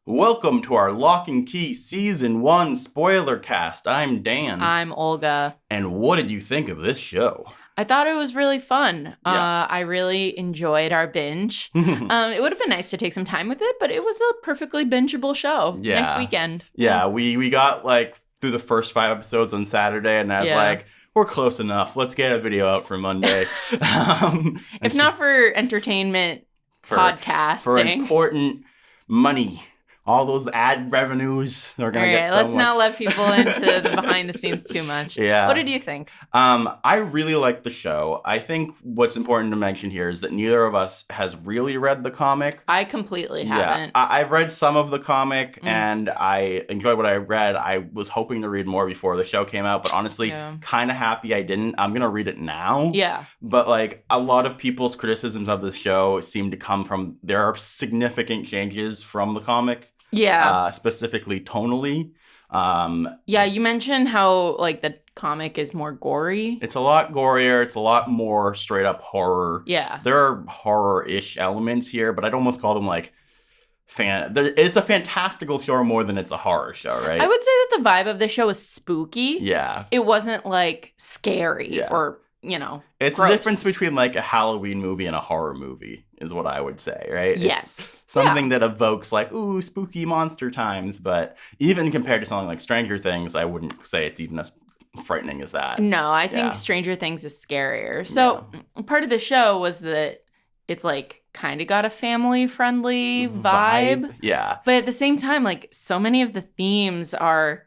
Welcome to our Locke Key Season 1 Spoilercast. I'm Dan. I'm Olga. And what did you think of this show? I thought it was really fun. Yeah. I really enjoyed our binge. It would have been nice to take some time with it, but it was a perfectly bingeable show. Yeah. Nice weekend. Yeah, we got through the first 5 episodes on Saturday, and I was like, we're close enough. Let's get a video out for Monday. If not for entertainment, podcasting. For important money. All those ad revenues are going to get so let's much. not let people into the behind the scenes too much. Yeah. What did you think? I really liked the show. I think what's important to mention here is that neither of us has really read the comic. I completely haven't. I've read some of the comic, and I enjoyed what I read. I was hoping to read more before the show came out, but honestly, kind of happy I didn't. I'm going to read it now. Yeah. But a lot of people's criticisms of the show seem to come from, there are significant changes from the comic. Yeah. Specifically tonally. You mentioned how the comic is more gory. It's a lot gorier. It's a lot more straight up horror. Yeah. There are horror-ish elements here, but I'd almost call them it's a fantastical show more than it's a horror show, right? I would say that the vibe of the show is spooky. Yeah. It wasn't scary or, It's gross. the difference between a Halloween movie and a horror movie is what I would say, right? Yes. It's something that evokes ooh, spooky monster times, but even compared to something like Stranger Things, I wouldn't say it's even as frightening as that. No, I think Stranger Things is scarier. So part of the show was that it's kind of got a family-friendly vibe. Yeah. But at the same time, so many of the themes are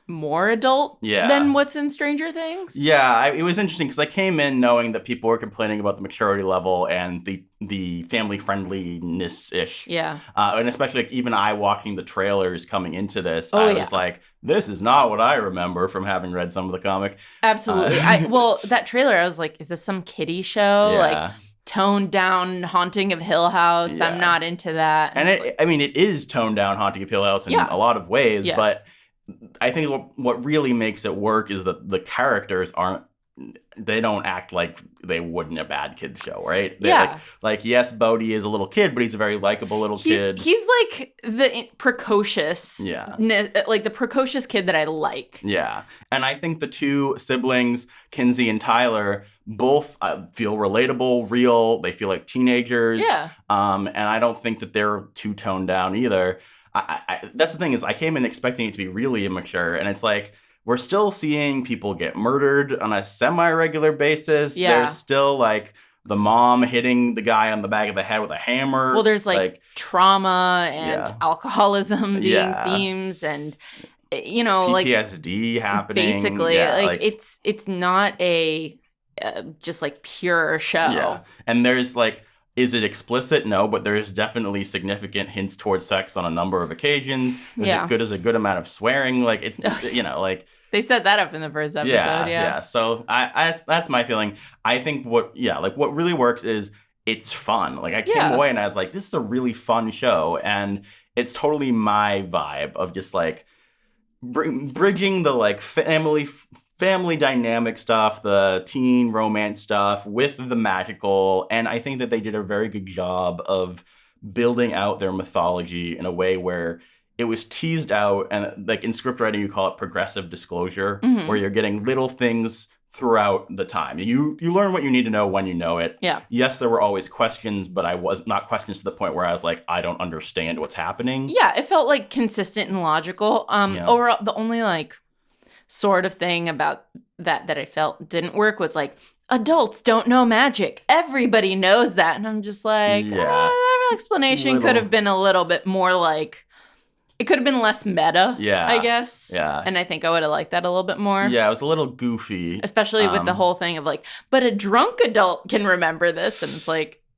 more adult than what's in Stranger Things. Yeah, it was interesting because I came in knowing that people were complaining about the maturity level and the family-friendliness-ish. Yeah. And especially even I watching the trailers coming into this, I was this is not what I remember from having read some of the comic. Absolutely. That trailer, I was like, is this some kiddie show? Yeah. Toned down Haunting of Hill House. I'm not into that. And it is toned down Haunting of Hill House in a lot of ways, but I think what really makes it work is that the characters they don't act like they would in a bad kid's show, right? Yes, Bodhi is a little kid, but he's a very likable little kid. He's the precocious, the precocious kid that I like. Yeah, and I think the two siblings, Kinsey and Tyler, both feel relatable, real. They feel like teenagers. Yeah. And I don't think that they're too toned down either. That's the thing is I came in expecting it to be really immature, and it's we're still seeing people get murdered on a semi-regular basis. Yeah. There's still the mom hitting the guy on the back of the head with a hammer. Well, there's trauma and alcoholism being themes, and PTSD happening. Basically, it's not a just pure show. Yeah, and there's is it explicit? No, but there's definitely significant hints towards sex on a number of occasions. There's a good amount of swearing. They set that up in the first episode. Yeah. So that's my feeling. I think what really works is it's fun. I came away and I was like, this is a really fun show, and it's totally my vibe of just bridging the family dynamic stuff, the teen romance stuff with the magical. And I think that they did a very good job of building out their mythology in a way where it was teased out. And in script writing, you call it progressive disclosure, where you're getting little things throughout the time. You learn what you need to know when you know it. Yeah. Yes, there were always questions, but I was not questions to the point where I was I don't understand what's happening. Yeah, it felt consistent and logical. Overall, the only sort of thing about that I felt didn't work was adults don't know magic. Everybody knows that. And I'm just that explanation could have been a little bit more it could have been less meta, I guess. Yeah. And I think I would have liked that a little bit more. Yeah, it was a little goofy. Especially with the whole thing of but a drunk adult can remember this. And it's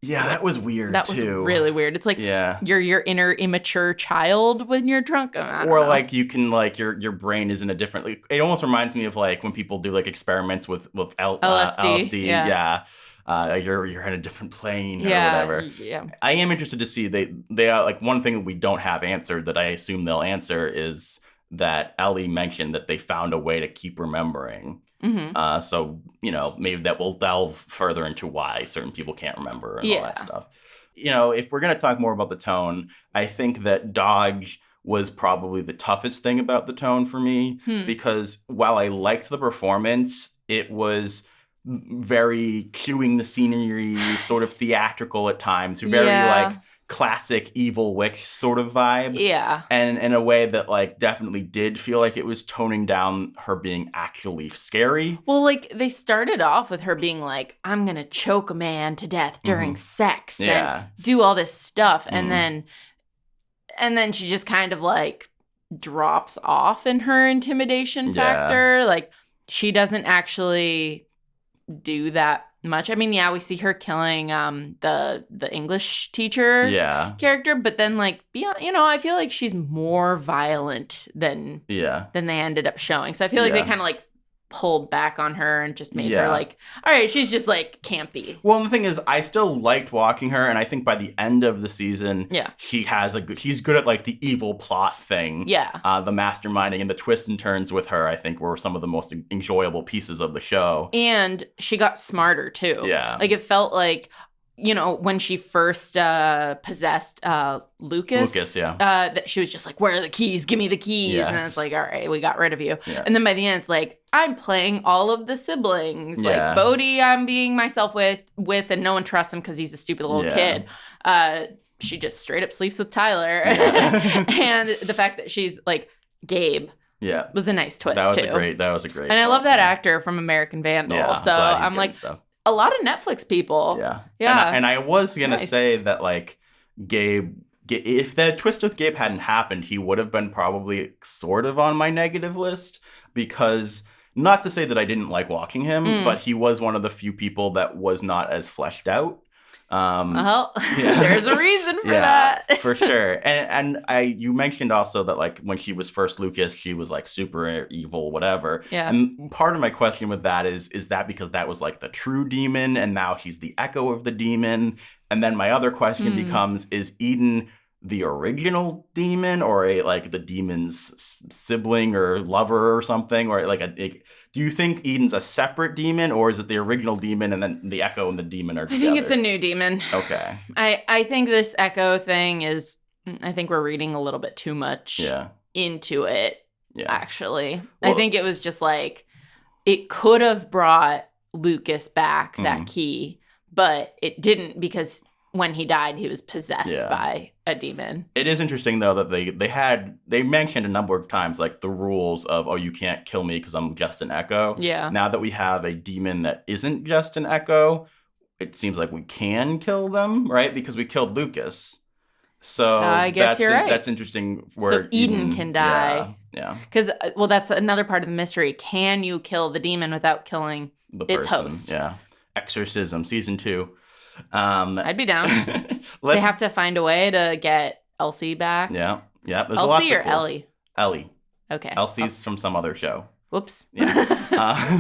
yeah, that was weird, That was really weird. It's you're your inner immature child when you're drunk. I don't know. You can, your brain is in a different... it almost reminds me of, when people do, experiments with LSD. Yeah. You're in a different plane or whatever. Yeah. I am interested to see, they are, one thing that we don't have answered that I assume they'll answer is that Ellie mentioned that they found a way to keep remembering. Mm-hmm. So, maybe that will delve further into why certain people can't remember and all that stuff. if we're going to talk more about the tone, I think that Dodge was probably the toughest thing about the tone for me, because while I liked the performance, it was very cueing the scenery, sort of theatrical at times, very like classic evil witch sort of vibe. Yeah. And in a way that like definitely did feel like it was toning down her being actually scary. Well, like they started off with her being like, I'm going to choke a man to death during sex and do all this stuff. And then she just kind of like drops off in her intimidation factor. Like she doesn't actually do that much. I mean, we see her killing the English teacher character, but then like beyond, I feel like she's more violent than they ended up showing. So I feel like they kind of like pulled back on her and just made her like, all right, she's just like campy. Well, the thing is, I still liked watching her, and I think by the end of the season, she's good at like the evil plot thing. Yeah. The masterminding and the twists and turns with her, I think, were some of the most enjoyable pieces of the show. And she got smarter too. Yeah. Like it felt like, when she first possessed Lucas, that she was just like, where are the keys? Give me the keys. Yeah. And then it's like, all right, we got rid of you. Yeah. And then by the end, it's like, I'm playing all of the siblings. Yeah. Like Bodhi, I'm being myself with, and no one trusts him because he's a stupid little kid. She just straight up sleeps with Tyler. Yeah. And the fact that she's like Gabe. Yeah, was a nice twist that was a great. And I love that actor from American Vandal. Yeah, so I'm like, stuff. A lot of Netflix people. Yeah. Yeah. And I was going to say that, like, Gabe, if the twist with Gabe hadn't happened, he would have been probably sort of on my negative list, because not to say that I didn't like watching him, but he was one of the few people that was not as fleshed out. There's a reason for that. For sure. And you mentioned also that like when she was first Lucas, she was like super evil, whatever. Yeah. And part of my question with that is that because that was like the true demon and now he's the echo of the demon? And then my other question becomes, is Eden the original demon, or like the demon's sibling or lover or something, or like do you think Eden's a separate demon, or is it the original demon and then the Echo and the demon are together? I think it's a new demon. Okay. I think this Echo thing is, I think we're reading a little bit too much into it, actually. Well, I think it was just like, it could have brought Lucas back, that key, but it didn't, because when he died, he was possessed by a demon. It is interesting, though, that they mentioned a number of times, like, the rules of, you can't kill me because I'm just an Echo. Yeah. Now that we have a demon that isn't just an Echo, it seems like we can kill them, right? Because we killed Lucas. So I guess you're right. That's interesting. So Eden can die. Yeah. Because, that's another part of the mystery. Can you kill the demon without killing its host? Yeah. Exorcism, season 2. I'd be down. They have to find a way to get Elsie back. Yeah. There's Elsie or Ellie? Ellie. Okay. Elsie's from some other show. Whoops. Yeah.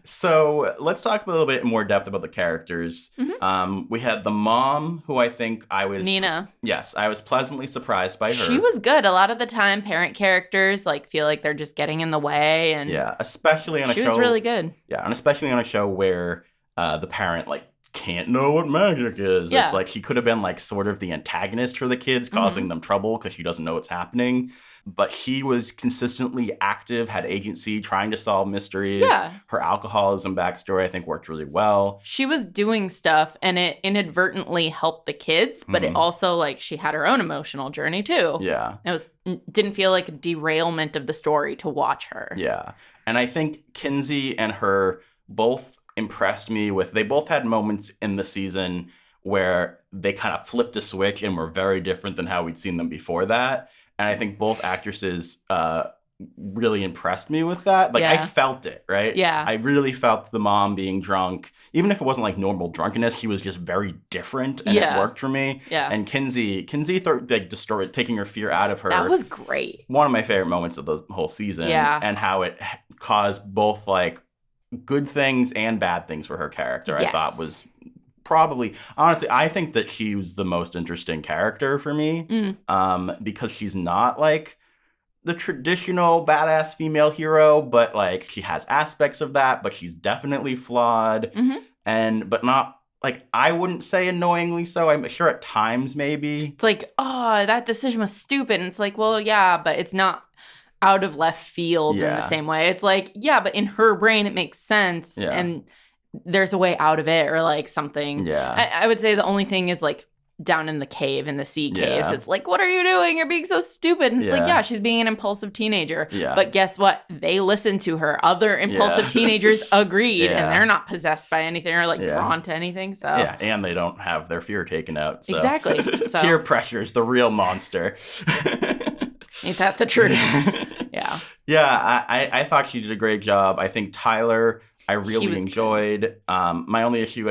So let's talk a little bit more depth about the characters. We had the mom, who I think Nina. Yes, I was pleasantly surprised by her. She was good. A lot of the time, parent characters feel like they're just getting in the way, and especially on a show. She was really good. Yeah, and especially on a show where the parent can't know what magic is. Yeah. It's like he could have been sort of the antagonist for the kids, causing them trouble because she doesn't know what's happening. But he was consistently active, had agency, trying to solve mysteries. Yeah. Her alcoholism backstory, I think, worked really well. She was doing stuff, and it inadvertently helped the kids, but it also, she had her own emotional journey, too. Yeah. It didn't feel like a derailment of the story to watch her. Yeah. And I think Kinsey and her both impressed me with, they both had moments in the season where they kind of flipped a switch and were very different than how we'd seen them before that. And I think both actresses really impressed me with that. I felt it, right? Yeah. I really felt the mom being drunk. Even if it wasn't normal drunkenness, he was just very different, and it worked for me. Yeah. And Kinsey destroyed, taking her fear out of her. That was great. One of my favorite moments of the whole season. Yeah. And how it caused both good things and bad things for her character. Yes. I thought was probably, honestly, I think that she was the most interesting character for me, because she's not the traditional badass female hero, but she has aspects of that, but she's definitely flawed, but not like, I wouldn't say annoyingly so. I'm sure at times maybe. It's like, oh, that decision was stupid. And it's like, well, yeah, but it's not out of left field in the same way. It's like, yeah, but in her brain, it makes sense. Yeah. And there's a way out of it or like something. Yeah. I would say the only thing is like down in the cave, in the sea caves. Yeah. It's like, what are you doing? You're being so stupid. And it's like, yeah, she's being an impulsive teenager. Yeah. But guess what? They listened to her. Other impulsive teenagers agreed, and they're not possessed by anything or like drawn to anything. So yeah, and they don't have their fear taken out. So. Exactly. So peer pressure is the real monster. Ain't that the truth? Yeah. Yeah, I thought she did a great job. I think Tyler, I really enjoyed. My only issue,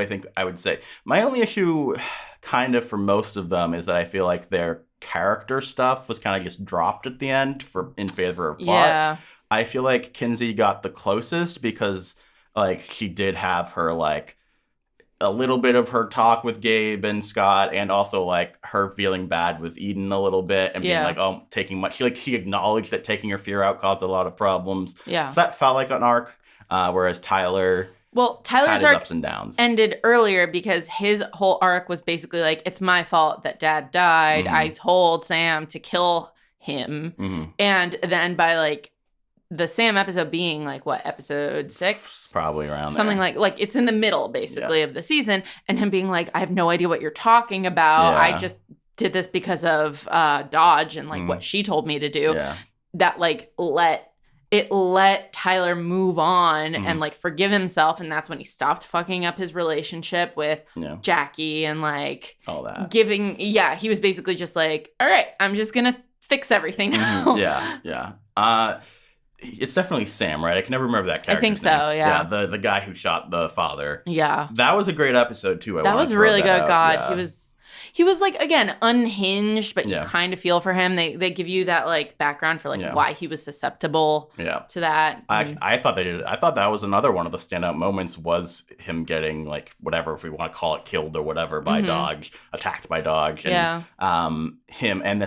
kind of for most of them, is that I feel like their character stuff was kind of just dropped at the end in favor of plot. Yeah. I feel like Kinsey got the closest because like she did have her like a little bit of her talk with Gabe and Scott, and also like her feeling bad with Eden a little bit and being like, oh, she acknowledged that taking her fear out caused a lot of problems. Yeah. So that felt like an arc, whereas Tyler's arc ups and downs ended earlier because his whole arc was basically like, it's my fault that Dad died. Mm-hmm. I told Sam to kill him. Mm-hmm. And then by like the Sam episode being like, what, episode 6? Probably around something there. like it's in the middle basically of the season, and him being like, I have no idea what you're talking about. I just did this because of Dodge and like what she told me to do. Yeah. That like let Tyler move on and like forgive himself, and that's when he stopped fucking up his relationship with Jackie and like all that he was basically just like, all right, I'm just gonna fix everything now. It's definitely Sam, right? I can never remember that character's name. I think so, yeah. Yeah, the guy who shot the father. Yeah. That was a great episode too. That was really good. God, he was like, again, unhinged, but you kind of feel for him. They give you that like background for like why he was susceptible to that. I thought they did. I thought that was another one of the standout moments, was him getting like whatever, if we want to call it, killed or whatever by dogs, attacked by dogs. And, him and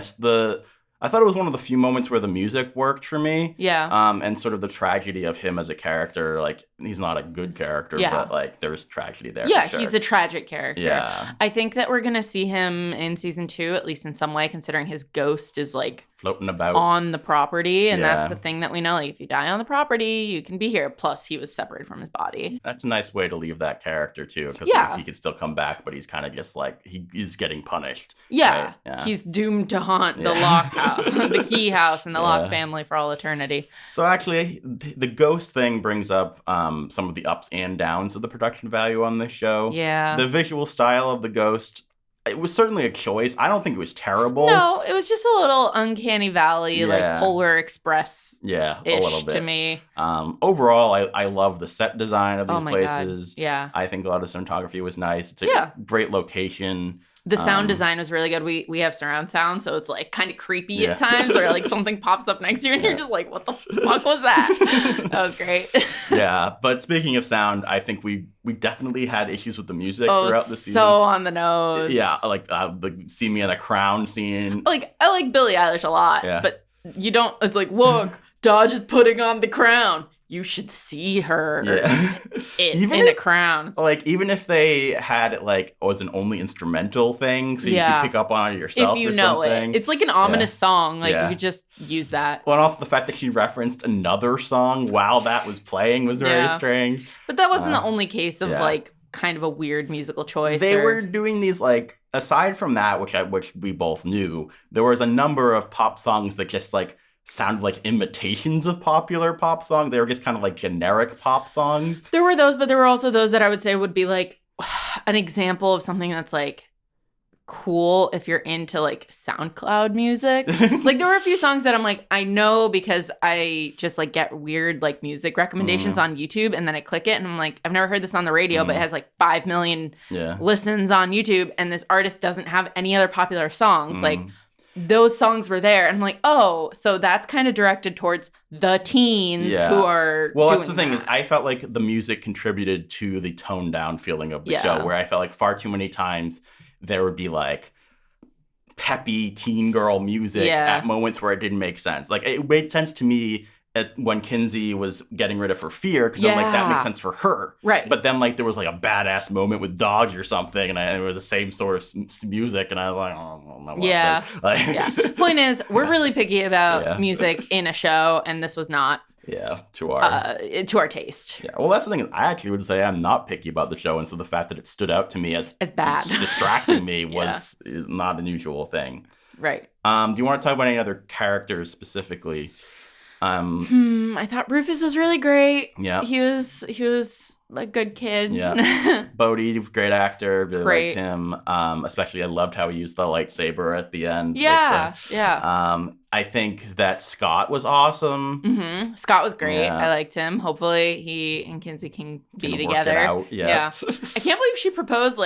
I thought it was one of the few moments where the music worked for me. Yeah. And sort of the tragedy of him as a character. Like, he's not a good character, but like there's tragedy there. Yeah, he's a tragic character. Yeah. I think that we're going to see him in season 2, at least in some way, considering his ghost is like floating about on the property. And that's the thing that we know. Like, if you die on the property, you can be here. Plus, he was separated from his body. That's a nice way to leave that character, too. Because he could still come back, but he's kind of just like, he is getting punished. Yeah. Right? Yeah. He's doomed to haunt the Locke house, the Key house, and the Locke family for all eternity. So actually, the ghost thing brings up some of the ups and downs of the production value on this show. Yeah. The visual style of the ghost, it was certainly a choice. I don't think it was terrible. No, it was just a little Uncanny Valley, like Polar Express. Yeah, a little bit to me. Overall, I love the set design of these places. God. Yeah, I think a lot of cinematography was nice. It's a great location. The sound design was really good. We have surround sound, so it's like kind of creepy at times, or like something pops up next to you and you're just like, what the fuck was that? That was great. Yeah, but speaking of sound, I think we definitely had issues with the music throughout the season. So on the nose. Yeah, like the See Me in a Crown scene. Like, I like Billie Eilish a lot, but you don't, it's like, look, Dodge is putting on the crown. You should see her in a crown. Like, even if they had it like as an only instrumental thing, so you could pick up on it yourself. If you know it. It's like an ominous song. Like, you could just use that. Well, and also the fact that she referenced another song while that was playing was very strange. But that wasn't the only case of like kind of a weird musical choice. They were doing these like, aside from that, which we both knew, there was a number of pop songs that just like sound like imitations of popular pop songs. They were just kind of like generic pop songs. There were those, but there were also those that I would say would be like an example of something that's like cool if you're into like SoundCloud music. Like, there were a few songs that I'm like, I know because I just like get weird like music recommendations on YouTube, and then I click it and I'm like, I've never heard this on the radio, but it has like 5 million listens on YouTube, and this artist doesn't have any other popular songs. Like, those songs were there, and I'm like, oh, so that's kind of directed towards the teens who are that's the thing is, I felt like the music contributed to the toned down feeling of the show, where I felt like far too many times there would be like peppy teen girl music at moments where it didn't make sense. Like, it made sense to me when Kinsey was getting rid of her fear, because I'm like, that makes sense for her. Right. But then, like, there was, like, a badass moment with dogs or something, and it was the same sort of music, and I was like, oh, I don't know about this. Point is, we're really picky about music in a show, and this was not. Yeah, to our taste. Yeah, well, that's the thing. I actually would say I'm not picky about the show, and so the fact that it stood out to me as bad, distracting me was not an usual thing. Right. Do you want to talk about any other characters specifically? I thought Rufus was really great. Yeah. He was a good kid. Yeah. Bodhi, great actor. Really liked him. Especially I loved how he used the lightsaber at the end. Yeah. I think that Scott was awesome. Mm-hmm. Scott was great. Yeah. I liked him. Hopefully he and Kinsey can be together. Work it out. Yeah. I can't believe she proposed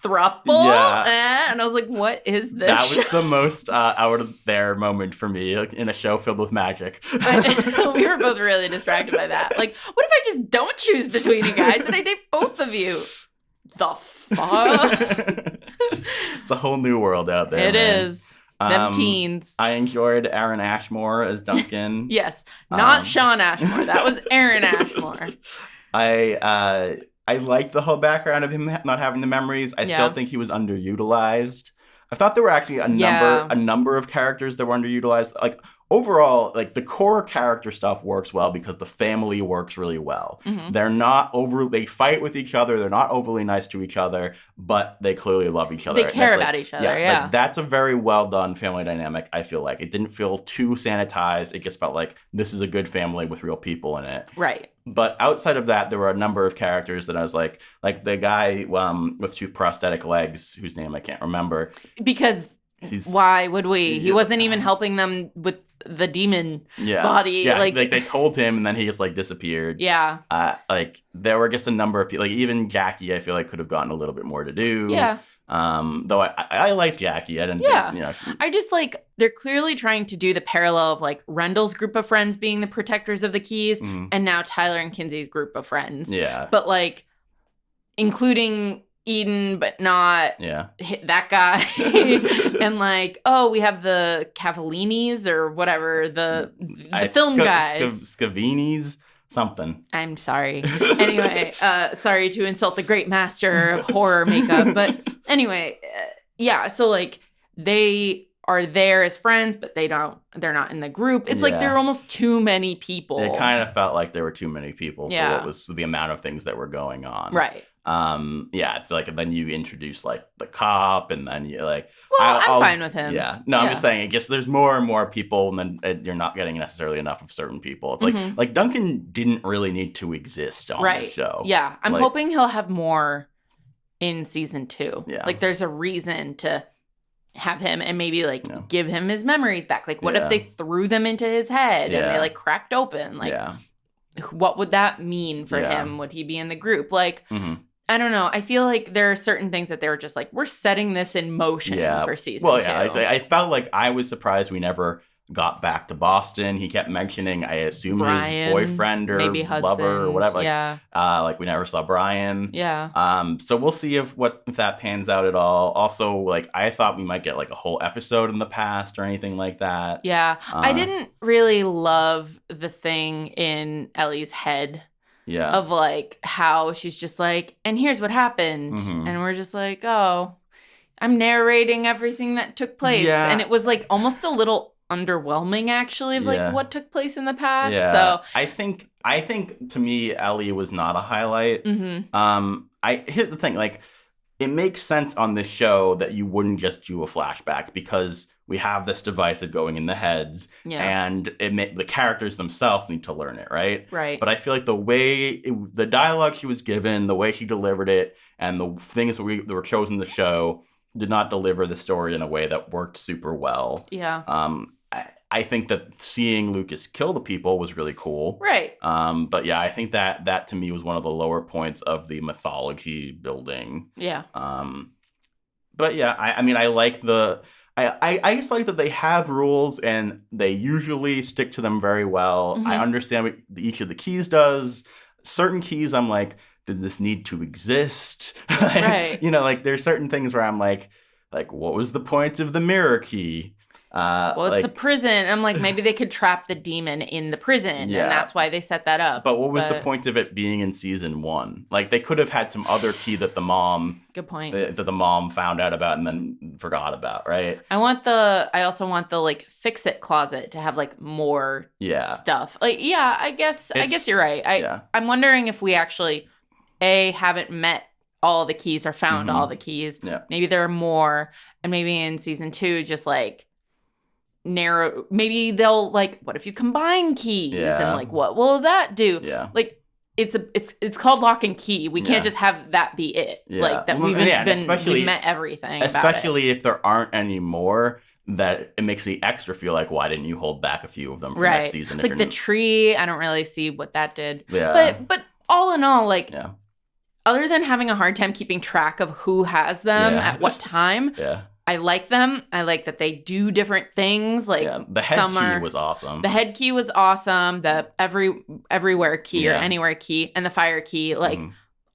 thruple, and I was like, what is this? That was the most out of there moment for me in a show filled with magic. We were both really distracted by that. Like, what if I just don't choose between you guys and I date both of you? The fuck? It's a whole new world out there. It is. Them teens. I enjoyed Aaron Ashmore as Duncan. Yes, not Sean Ashmore. That was Aaron Ashmore. I liked the whole background of him not having the memories. I still think he was underutilized. I thought there were actually a number of characters that were underutilized. Like, overall, like, the core character stuff works well because the family works really well. Mm-hmm. They're not they fight with each other. They're not overly nice to each other, but they clearly love each other. They care about each other, Like, that's a very well done family dynamic, I feel like. It didn't feel too sanitized. It just felt like this is a good family with real people in it. Right. But outside of that, there were a number of characters that I was like the guy with 2 prosthetic legs, whose name I can't remember. Because why would we? He wasn't even helping them with the demon body. Yeah, like they told him, and then he just like disappeared. Yeah. Like there were just a number of people. Like even Jackie, I feel like could have gotten a little bit more to do. Yeah. Though I liked Jackie. I didn't. I just like they're clearly trying to do the parallel of like Rendell's group of friends being the protectors of the keys, and now Tyler and Kinsey's group of friends. Yeah. But like including Eden, but not that guy. And like, we have the Cavallinis or whatever, the film guys. Scavinis. Something. I'm sorry. Anyway, sorry to insult the great master of horror makeup. But anyway, so like they are there as friends, but they're not in the group. It's like there are almost too many people. It kind of felt like there were too many people for what was the amount of things that were going on. Right. It's like then you introduce like the cop, and then you like. Well, I'm fine with him. Yeah, no, I'm just saying. I guess there's more and more people, and then you're not getting necessarily enough of certain people. It's like Duncan didn't really need to exist on the show. Yeah, I'm hoping he'll have more in season 2. Yeah, like there's a reason to have him and maybe like give him his memories back. Like, what if they threw them into his head and they like cracked open? Like, what would that mean for him? Would he be in the group? Like. I don't know. I feel like there are certain things that they were just like, we're setting this in motion for season 2. I felt like I was surprised we never got back to Boston. He kept mentioning, I assume, Brian, his boyfriend or maybe husband, lover or whatever. Like we never saw Brian. Yeah. So we'll see if that pans out at all. Also, like I thought we might get like a whole episode in the past or anything like that. Yeah. I didn't really love the thing in Ellie's head. Yeah. Of like how she's just like, and here's what happened. And we're just like, I'm narrating everything that took place. Yeah. And it was like almost a little underwhelming actually of like what took place in the past. Yeah. So I think to me, Ellie was not a highlight. Here's the thing, like it makes sense on this show that you wouldn't just do a flashback because we have this device of going in the heads, and the characters themselves need to learn it, right? Right. But I feel like the dialogue she was given, the way she delivered it, and the things that were chosen to show did not deliver the story in a way that worked super well. Yeah. I think that seeing Lucas kill the people was really cool. Right. But yeah, I think that to me was one of the lower points of the mythology building. Yeah. But yeah, I mean, I like I just like that they have rules and they usually stick to them very well. I understand what each of the keys does. Certain keys, I'm like, did this need to exist? Right. Like there's certain things where I'm like, what was the point of the mirror key? Well, it's a prison. I'm like, maybe they could trap the demon in the prison, and that's why they set that up. But what was the point of it being in season 1? Like, they could have had some other key that the mom... Good point. That the mom found out about and then forgot about, right? I also want the, like, fix-it closet to have, like, more stuff. Like, I guess you're right. I'm wondering if we actually, haven't met all the keys or found all the keys. Yeah. Maybe there are more, and maybe in season 2, just, like... narrow, maybe they'll like, what if you combine keys and like what will that do? Like it's called Lock and Key. We can't just have that be it. Like that we've met everything, especially if there aren't any more. That it makes me extra feel like, why didn't you hold back a few of them for next season? Like the tree, I don't really see what that did. But all in all, like other than having a hard time keeping track of who has them at what time, I like them. I like that they do different things. Like the head key was awesome. The head key was awesome. The everywhere key or anywhere key and the fire key, like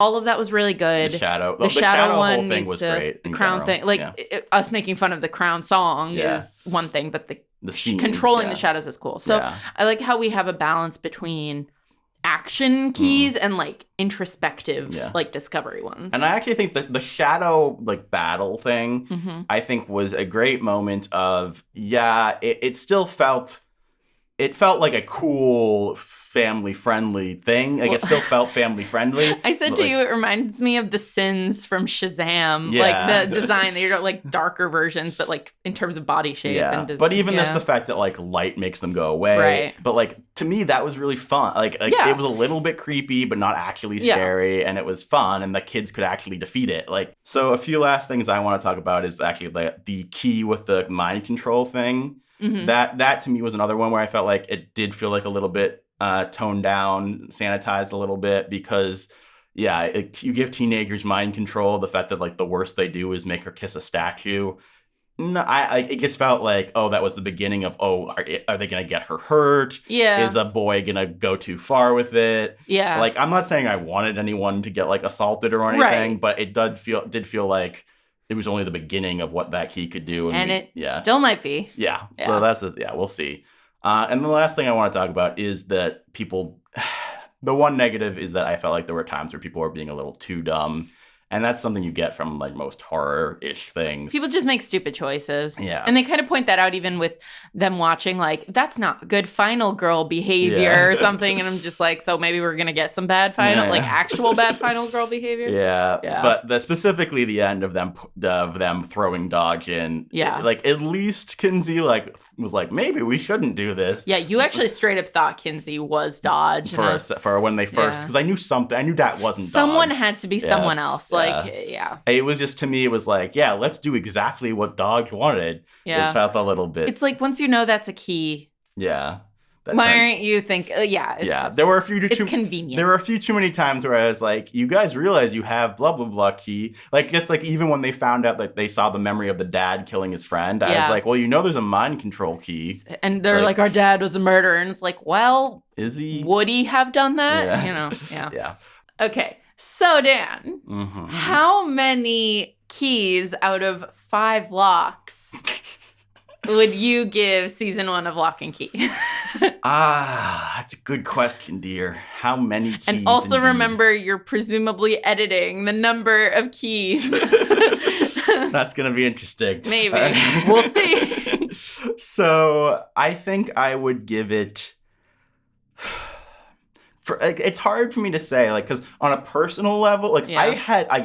all of that was really good. The shadow one whole thing was great. The crown thing, like us making fun of the crown song is one thing, but the scene, controlling the shadows is cool. So I like how we have a balance between action keys and like introspective like discovery ones. And I actually think that the shadow like battle thing I think was a great moment of it still felt like a cool family friendly thing. Like it still felt family friendly. I said to you, it reminds me of the Sins from Shazam. Like the design, they're like darker versions, but like in terms of body shape. And but even just the fact that like light makes them go away. Right. But like to me, that was really fun. Like it was a little bit creepy, but not actually scary. And it was fun, and the kids could actually defeat it. Like, so a few last things I want to talk about is actually the key with the mind control thing. That to me was another one where I felt like it did feel like a little bit toned down, sanitized a little bit, because you give teenagers mind control. The fact that like the worst they do is make her kiss a statue. No, it just felt like, that was the beginning of, are they gonna get her hurt? Is a boy gonna go too far with it? Like, I'm not saying I wanted anyone to get like assaulted or anything, but it did feel like it was only the beginning of what that key could do. And it still might be. So that's we'll see. And the last thing I want to talk about is that people, the one negative is that I felt like there were times where people were being a little too dumb. And that's something you get from like most horror-ish things. People just make stupid choices. And they kind of point that out even with them watching, like, that's not good final girl behavior or something. And I'm just like, so maybe we're going to get some bad final, like actual bad final girl behavior. But specifically the end of them throwing Dodge in. Like, at least Kinsey was like, maybe we shouldn't do this. You actually straight up thought Kinsey was Dodge. For when they first, because I knew that wasn't Dodge. Someone had to be someone else. It was just, to me, it was like, let's do exactly what Dodge wanted. It felt a little bit. It's like, once you know that's a key. Why aren't you think? Just, there were a few. It's convenient. There were a few too many times where I was like, you guys realize you have blah blah blah key. Like, just like even when they found out that they saw the memory of the dad killing his friend, I was like, well, there's a mind control key. And they're like, our dad was a murderer, and it's like, well, is he? Would he have done that? Okay. So, Dan, how many keys out of 5 locks would you give season 1 of Lock and Key? That's a good question, dear. How many keys? And also remember, you're presumably editing the number of keys. That's going to be interesting. Maybe. We'll see. So, I think I would give it... it's hard for me to say, like, because on a personal level, like,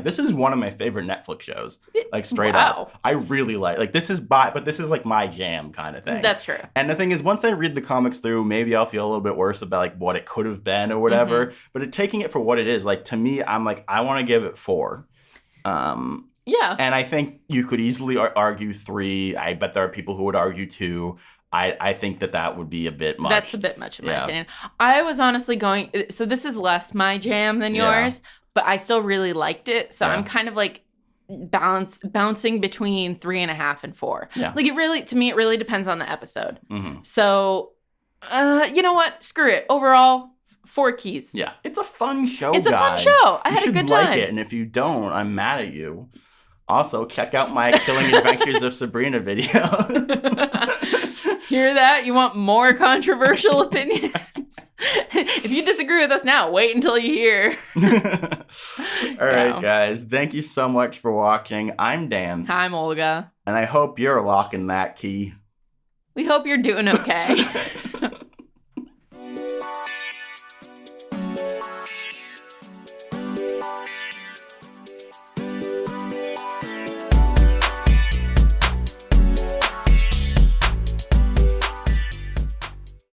this is one of my favorite Netflix shows, like, straight up. I really like this is like my jam kind of thing. That's true. And the thing is, once I read the comics through, maybe I'll feel a little bit worse about, like, what it could have been or whatever. But taking it for what it is, like, to me, I'm like, I want to give it 4. And I think you could easily argue 3. I bet there are people who would argue 2. I think that would be a bit much. That's a bit much in my opinion. I was honestly going, so this is less my jam than yours, but I still really liked it. So I'm kind of like bouncing between 3.5 and 4. Like to me, it really depends on the episode. So, you know what? Screw it. Overall, 4 keys. It's a fun show, It's a fun show. I had a good time. Like it, and if you don't, I'm mad at you. Also, check out my Killing Adventures of Sabrina video. Hear that? You want more controversial opinions? If you disagree with us now, wait until you hear. All right, guys. Thank you so much for watching. I'm Dan. I'm Olga. And I hope you're locking that key. We hope you're doing okay.